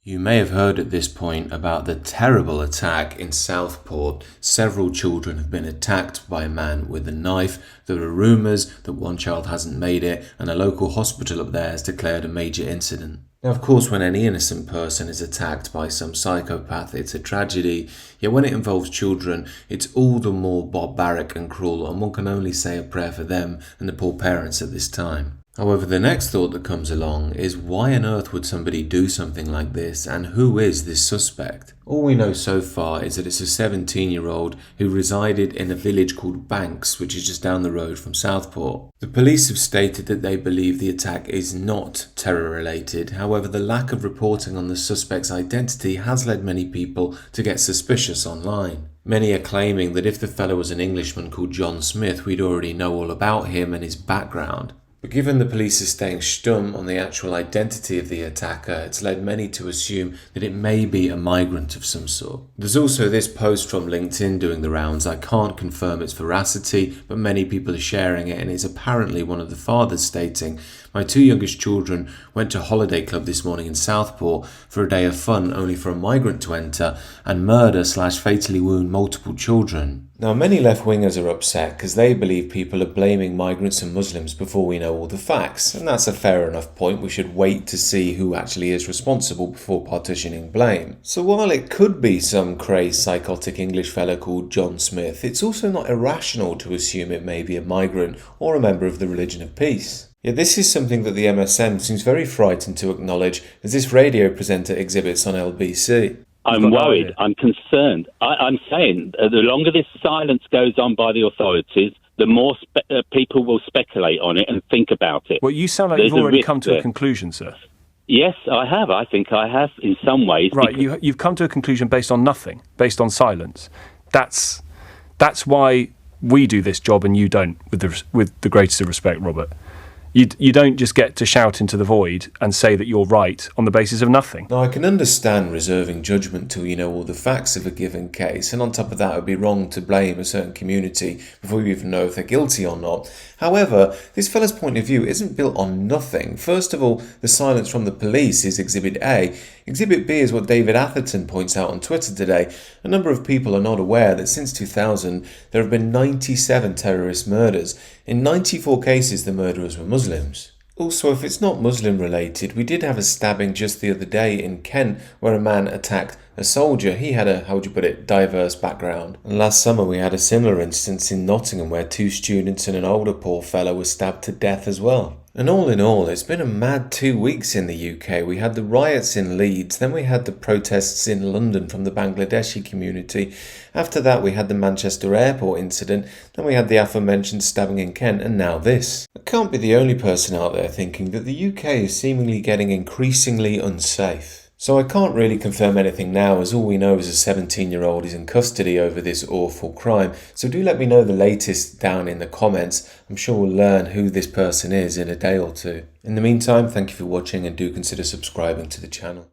You may have heard at this point about the terrible attack in Southport. Several children have been attacked by a man with a knife. There are rumours that one child hasn't made it, and a local hospital up there has declared a major incident. Now, of course, when any innocent person is attacked by some psychopath, it's a tragedy. Yet when it involves children, it's all the more barbaric and cruel, and one can only say a prayer for them and the poor parents at this time. However, the next thought that comes along is why on earth would somebody do something like this, and who is this suspect? All we know so far is that it's a 17-year-old who resided in a village called Banks, which is just down the road from Southport. The police have stated that they believe the attack is not terror-related. However, the lack of reporting on the suspect's identity has led many people to get suspicious online. Many are claiming that if the fellow was an Englishman called John Smith, we'd already know all about him and his background. But given the police are staying stum on the actual identity of the attacker, it's led many to assume that it may be a migrant of some sort. There's also this post from LinkedIn doing the rounds. I can't confirm its veracity, but many people are sharing it, and it's apparently one of the fathers stating, "My two youngest children went to a holiday club this morning in Southport for a day of fun, only for a migrant to enter and murder/fatally wound multiple children." Now, many left-wingers are upset because they believe people are blaming migrants and Muslims before we know all the facts, and that's a fair enough point. We should wait to see who actually is responsible before partitioning blame. So while it could be some crazed psychotic English fellow called John Smith, it's also not irrational to assume it may be a migrant or a member of the religion of peace. Yet this is something that the MSM seems very frightened to acknowledge, as this radio presenter exhibits on LBC. I'm worried. I'm concerned. I'm saying the longer this silence goes on by the authorities, the more people will speculate on it and think about it. Well, you sound like you've already come to a conclusion, sir. Yes, I have. I think I have in some ways. Right, you've come to a conclusion based on nothing, based on silence. That's why we do this job and you don't, with the greatest of respect, Robert. You don't just get to shout into the void and say that you're right on the basis of nothing. Now, I can understand reserving judgment till you know all the facts of a given case, and on top of that, it would be wrong to blame a certain community before you even know if they're guilty or not. However, this fella's point of view isn't built on nothing. First of all, the silence from the police is Exhibit A. Exhibit B is what David Atherton points out on Twitter today. A number of people are not aware that since 2000, there have been 97 terrorist murders. In 94 cases, the murderers were Muslims. Also, if it's not Muslim related, we did have a stabbing just the other day in Kent where a man attacked a soldier. He had a, diverse background. And last summer we had a similar instance in Nottingham where two students and an older poor fellow were stabbed to death as well. And all in all, it's been a mad 2 weeks in the UK. We had the riots in Leeds, then we had the protests in London from the Bangladeshi community. After that, we had the Manchester airport incident, then we had the aforementioned stabbing in Kent, and now this. I can't be the only person out there thinking that the UK is seemingly getting increasingly unsafe. So I can't really confirm anything now, as all we know is a 17-year-old is in custody over this awful crime. So do let me know the latest down in the comments. I'm sure we'll learn who this person is in a day or two. In the meantime, thank you for watching and do consider subscribing to the channel.